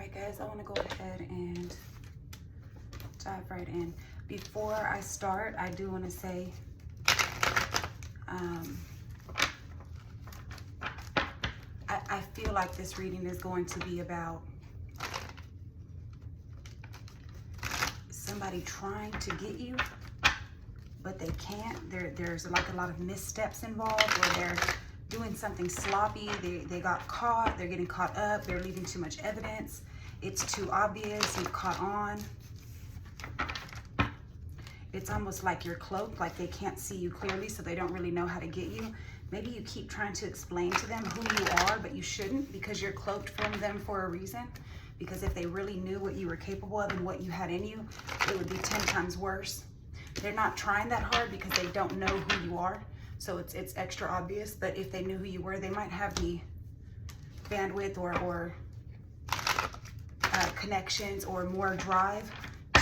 right, guys, I want to go ahead and dive right in. Before I start, I do want to say I feel like this reading is going to be about somebody trying to get you, but they can't. There's like a lot of missteps involved where they're doing something sloppy. They got caught. They're getting caught up. They're leaving too much evidence. It's too obvious. You've caught on. It's almost like you're cloaked, like they can't see you clearly, so they don't really know how to get you. Maybe you keep trying to explain to them who you are, but you shouldn't, because you're cloaked from them for a reason. Because if they really knew what you were capable of and what you had in you, it would be 10 times worse. They're not trying that hard because they don't know who you are, so it's extra obvious. But if they knew who you were, they might have the bandwidth or connections or more drive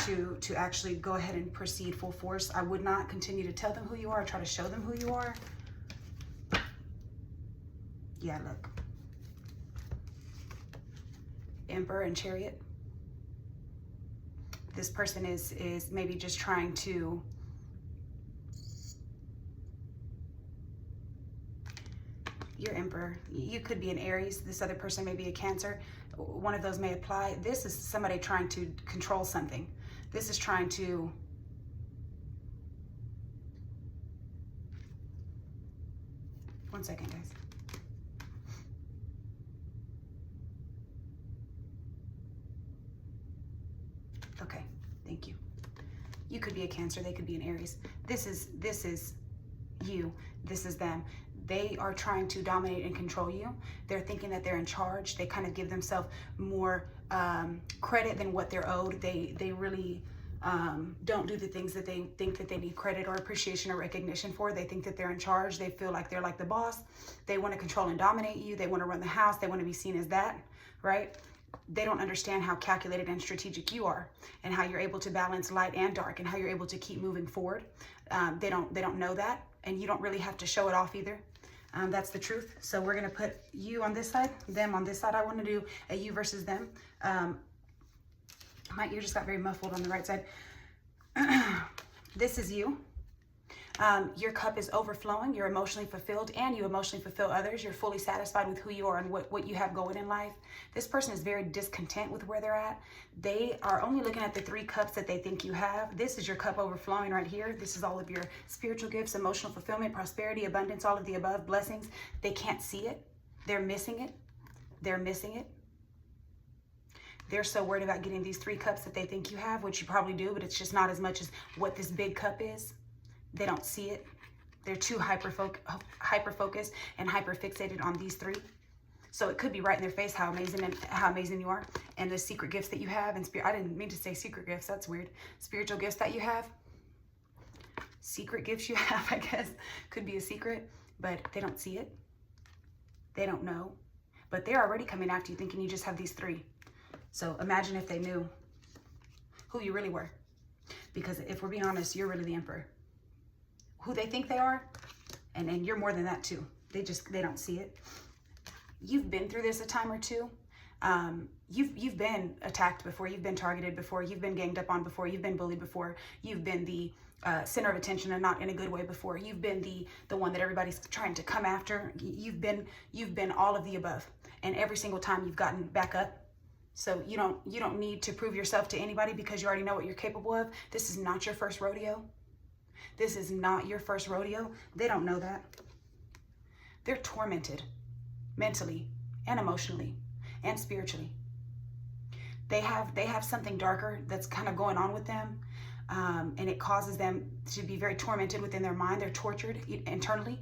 to actually go ahead and proceed full force. I would not continue to tell them who you are or try to show them who you are. Yeah, look. Emperor and Chariot. This person is maybe just trying to your Emperor. You could be an Aries. This other person may be a Cancer. One of those may apply. This is somebody trying to control something. This is trying to one second, guys. Okay, thank you. You could be a Cancer, they could be an Aries. This is you, this is them. They are trying to dominate and control you. They're thinking that they're in charge. They kind of give themselves more credit than what they're owed. They really don't do the things that they think that they need credit or appreciation or recognition for. They think that they're in charge. They feel like they're like the boss. They want to control and dominate you. They want to run the house. They want to be seen as that, right? They don't understand how calculated and strategic you are, and how you're able to balance light and dark, and how you're able to keep moving forward. They don't know that, and you don't really have to show it off either. That's the truth. So we're gonna put you on this side, them on this side. I want to do a you versus them. My ear just got very muffled on the right side. This is you. Your cup is overflowing. You're emotionally fulfilled, and you emotionally fulfill others. You're fully satisfied with who you are and what you have going in life. This person is very discontent with where they're at. They are only looking at the 3 cups that they think you have. This is your cup overflowing right here. This is all of your spiritual gifts, emotional fulfillment, prosperity, abundance, all of the above, blessings. They can't see it. They're missing it. They're missing it. They're so worried about getting these 3 cups that they think you have, which you probably do, but it's just not as much as what this big cup is. They don't see it. They're too hyper-focused and hyper-fixated on these 3. So it could be right in their face how amazing you are, and the secret gifts that you have. And I didn't mean to say secret gifts. That's weird. Spiritual gifts that you have. Secret gifts you have, I guess, could be a secret, but they don't see it. They don't know. But they're already coming after you thinking you just have these 3. So imagine if they knew who you really were. Because if we're being honest, you're really the Emperor. Who they think they are, and you're more than that too. They don't see it. You've been through this a time or two. You've been attacked before. You've been targeted before. You've been ganged up on before. You've been bullied before. You've been the center of attention, and not in a good way, before. You've been the one that everybody's trying to come after. You've been all of the above, and every single time you've gotten back up. So you don't need to prove yourself to anybody, because you already know what you're capable of. This is not your first rodeo. This is not your first rodeo. They don't know that. They're tormented mentally and emotionally and spiritually. They have something darker that's kind of going on with them, and it causes them to be very tormented within their mind. They're tortured internally.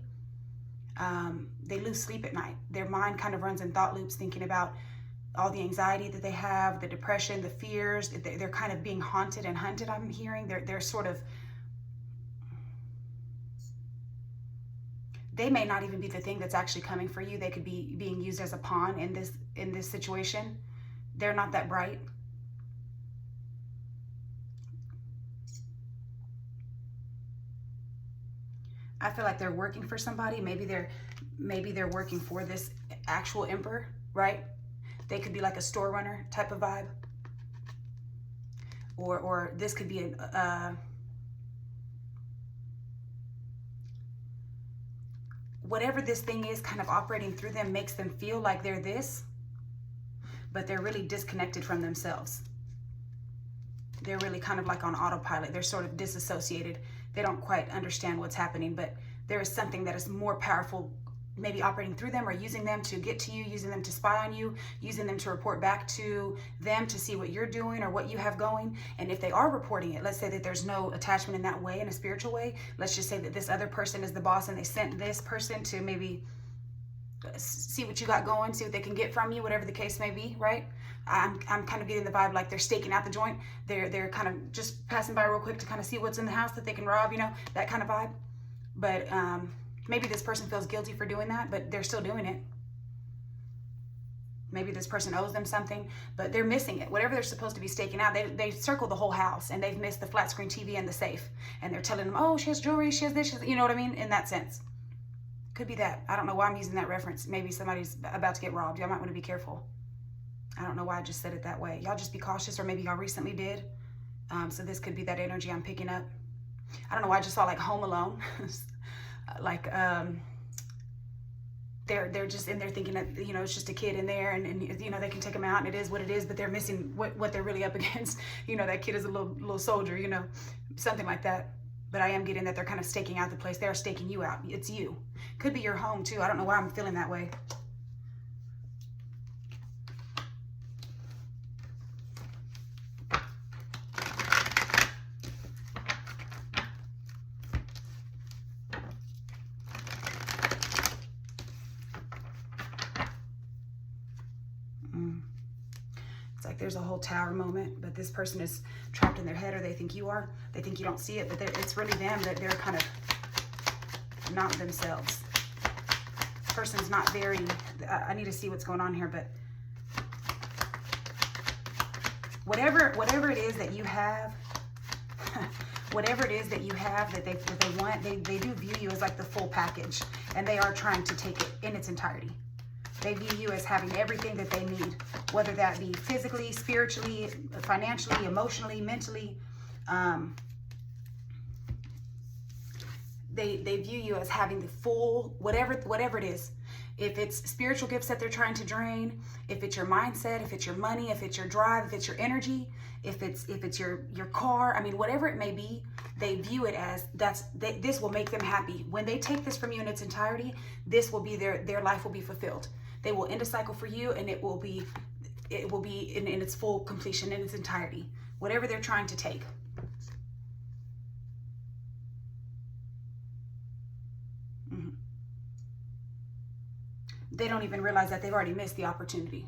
They lose sleep at night. Their mind kind of runs in thought loops, thinking about all the anxiety that they have, the depression, the fears. They're kind of being haunted and hunted, I'm hearing. They're sort of, they may not even be the thing that's actually coming for you. They could be being used as a pawn in this situation. They're not that bright. I feel like they're working for somebody. Maybe they're working for this actual Emperor, right? They could be like a store runner type of vibe. Or this could be whatever this thing is kind of operating through them makes them feel like they're this, but they're really disconnected from themselves. They're really kind of like on autopilot. They're sort of disassociated. They don't quite understand what's happening, but there is something that is more powerful, maybe operating through them or using them to get to you, using them to spy on you, using them to report back to them to see what you're doing or what you have going. And if they are reporting it, let's say that there's no attachment in that way, in a spiritual way. Let's just say that this other person is the boss and they sent this person to maybe see what you got going, see what they can get from you, whatever the case may be, right? I'm kind of getting the vibe like they're staking out the joint. They're kind of just passing by real quick to kind of see what's in the house that they can rob, you know, that kind of vibe. But maybe this person feels guilty for doing that, but they're still doing it. Maybe this person owes them something, but they're missing it. Whatever they're supposed to be staking out, they circle the whole house and they've missed the flat screen TV and the safe. And they're telling them, oh, she has jewelry, she has this, you know what I mean? In that sense. Could be that. I don't know why I'm using that reference. Maybe somebody's about to get robbed. Y'all might want to be careful. I don't know why I just said it that way. Y'all just be cautious, or maybe y'all recently did. So this could be that energy I'm picking up. I don't know why I just saw like Home Alone. Like they're just in there thinking that, you know, it's just a kid in there and you know, they can take them out and it is what it is, but they're missing what they're really up against. You know, that kid is a little soldier, you know, something like that. But I am getting that they're kind of staking out the place. They're staking you out. It's you. Could be your home too. I don't know why I'm feeling that way. It's like there's a whole tower moment, but this person is trapped in their head, or they think you are. They think you don't see it, but it's really them, that they're kind of not themselves. This person's not very, I need to see what's going on here, but whatever it is that you have, whatever it is that you have that they want, they do view you as like the full package, and they are trying to take it in its entirety. They view you as having everything that they need, whether that be physically, spiritually, financially, emotionally, mentally. They view you as having the full, whatever it is. If it's spiritual gifts that they're trying to drain, if it's your mindset, if it's your money, if it's your drive, if it's your energy, if it's your car, I mean, whatever it may be, they view it as this will make them happy. When they take this from you in its entirety, this will be their life will be fulfilled. They will end a cycle for you, and it will be in its full completion, in its entirety. Whatever they're trying to take. They don't even realize that they've already missed the opportunity.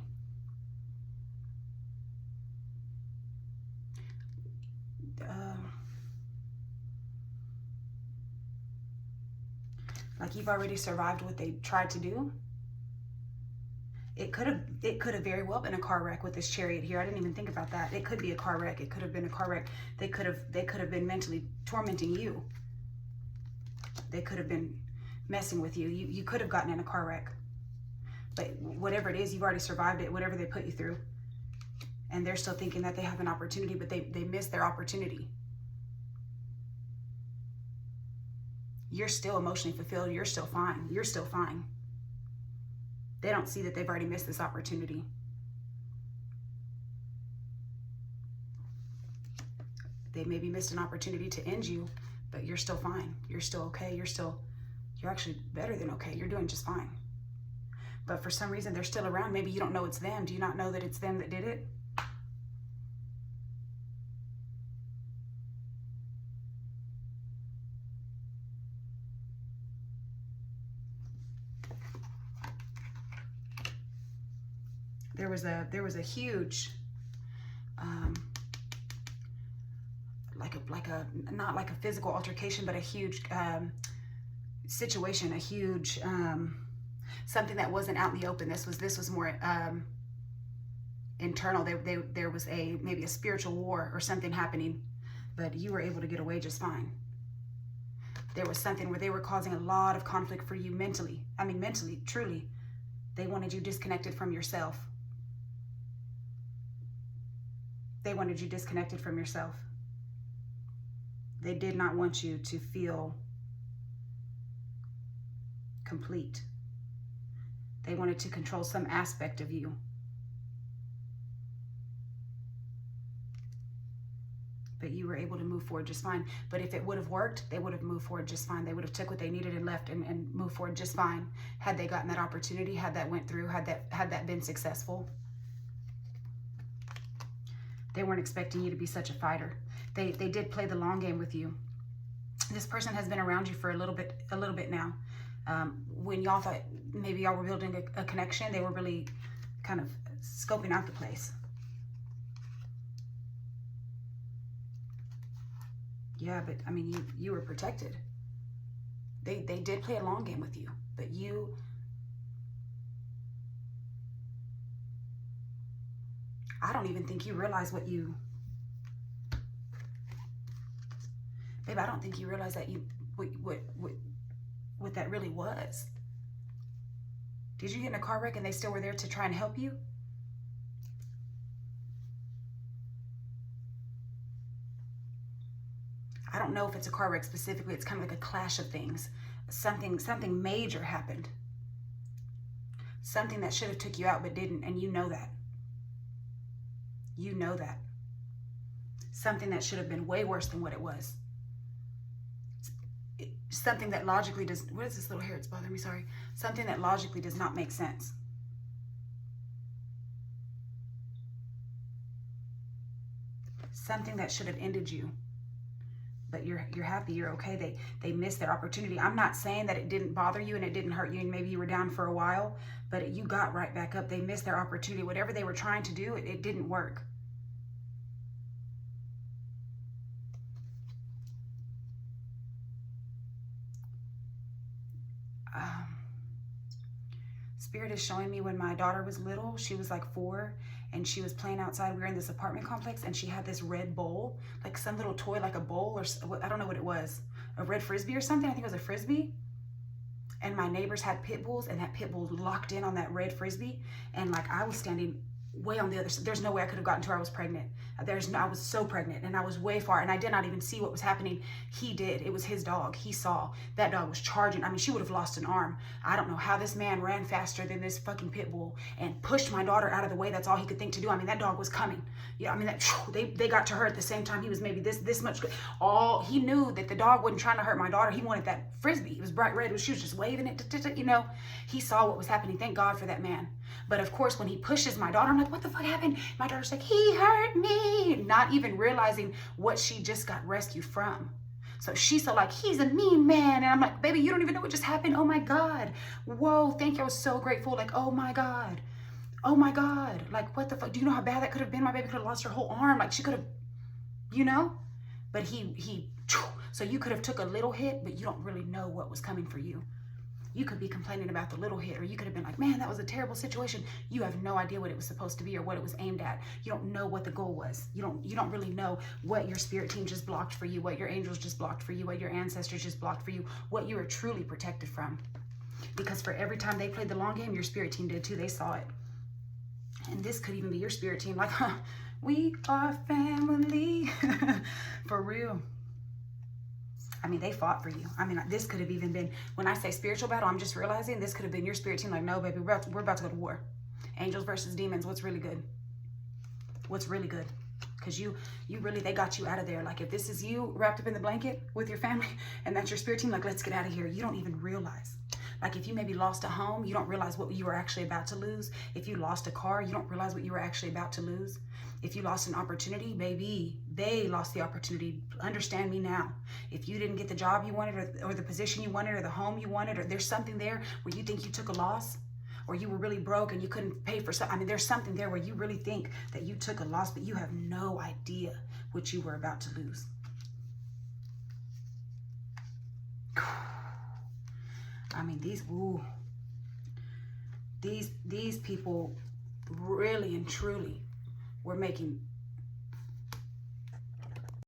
Like you've already survived what they tried to do. It could have very well been a car wreck with this Chariot here. I didn't even think about that. It could be a car wreck. It could have been a car wreck. They could have been mentally tormenting you. They could have been messing with you. You could have gotten in a car wreck. But whatever it is, you've already survived it, whatever they put you through. And they're still thinking that they have an opportunity, but they missed their opportunity. You're still emotionally fulfilled. You're still fine. You're still fine. They don't see that they've already missed this opportunity. They maybe missed an opportunity to end you, but you're still fine. You're still okay. You're actually better than okay. You're doing just fine. But for some reason, they're still around. Maybe you don't know it's them. Do you not know that it's them that did it? There was a huge, not like a physical altercation, but a huge situation, a huge something that wasn't out in the open. This was more internal. There was maybe a spiritual war or something happening, but you were able to get away just fine. There was something where they were causing a lot of conflict for you mentally. I mean, mentally, truly. They wanted you disconnected from yourself. They wanted you disconnected from yourself. They did not want you to feel complete. They wanted to control some aspect of you. But you were able to move forward just fine. But if it would have worked, they would have moved forward just fine. They would have took what they needed and left and moved forward just fine. Had they gotten that opportunity, had that went through, had that been successful. They weren't expecting you to be such a fighter. They did play the long game with you. This person has been around you for a little bit now. When y'all thought maybe y'all were building a connection, they were really kind of scoping out the place. Yeah, but I mean, you were protected. They did play a long game with you, but you, I don't even think you realize what you, babe, I don't think you realize that what that really was. Did you get in a car wreck and they still were there to try and help you? I don't know if it's a car wreck specifically. It's kind of like a clash of things. Something major happened. Something that should have took you out but didn't, and you know that. You know that. Something that should have been way worse than what it was. Something that logically does, what is this little hair? It's bothering me, sorry. Something that logically does not make sense. Something that should have ended you. But you're happy, you're okay. They missed their opportunity. I'm not saying that it didn't bother you and it didn't hurt you and maybe you were down for a while, but you got right back up. They missed their opportunity. Whatever they were trying to do, it didn't work. Spirit is showing me when my daughter was little, she was like 4, and she was playing outside. We were in this apartment complex, and she had this red bowl, like some little toy, like a bowl, or I don't know what it was, a red Frisbee or something. I think it was a Frisbee. And my neighbors had pit bulls, and that pit bull locked in on that red Frisbee. And like I was standing way on the other side. There's no way I could have gotten to where I was pregnant. I was so pregnant, and I was way far, and I did not even see what was happening. He did. It was his dog. He saw. That dog was charging. I mean, she would have lost an arm. I don't know how this man ran faster than this fucking pit bull and pushed my daughter out of the way. That's all he could think to do. I mean, that dog was coming. Yeah, I mean, they got to her at the same time. He was maybe this much. He knew that the dog wasn't trying to hurt my daughter. He wanted that Frisbee. It was bright red. She was just waving it. You know, he saw what was happening. Thank God for that man. But of course, when he pushes my daughter, I'm like, what the fuck happened? My daughter's like, he hurt me. Not even realizing what she just got rescued from. So she's so like, he's a mean man. And I'm like, baby, you don't even know what just happened. Oh my God. Whoa, thank you. I was so grateful. Like, oh my God. Oh my God. Like, what the fuck? Do you know how bad that could have been? My baby could have lost her whole arm. Like, she could have, you know? But so you could have took a little hit, but you don't really know what was coming for you. You could be complaining about the little hit, or you could have been like, man, that was a terrible situation. You have no idea what it was supposed to be or what it was aimed at. You don't know what the goal was. You don't really know what your spirit team just blocked for you, what your angels just blocked for you, what your ancestors just blocked for you, what you are truly protected from. Because for every time they played the long game, your spirit team did too. They saw it. And this could even be your spirit team. Like, we are family. For real. I mean, they fought for you. I mean, this could have even been, when I say spiritual battle, I'm just realizing this could have been your spirit team. Like, no, baby, we're about to go to war. Angels versus demons. What's really good? What's really good? Because you really, they got you out of there. Like, if this is you wrapped up in the blanket with your family and that's your spirit team, like, let's get out of here. You don't even realize. Like, if you maybe lost a home, you don't realize what you were actually about to lose. If you lost a car, you don't realize what you were actually about to lose. If you lost an opportunity, baby, they lost the opportunity. Understand me now. If you didn't get the job you wanted, or the position you wanted, or the home you wanted, or there's something there where you think you took a loss, or you were really broke and you couldn't pay for something. I mean, there's something there where you really think that you took a loss, but you have no idea what you were about to lose. I mean, these people really and truly were making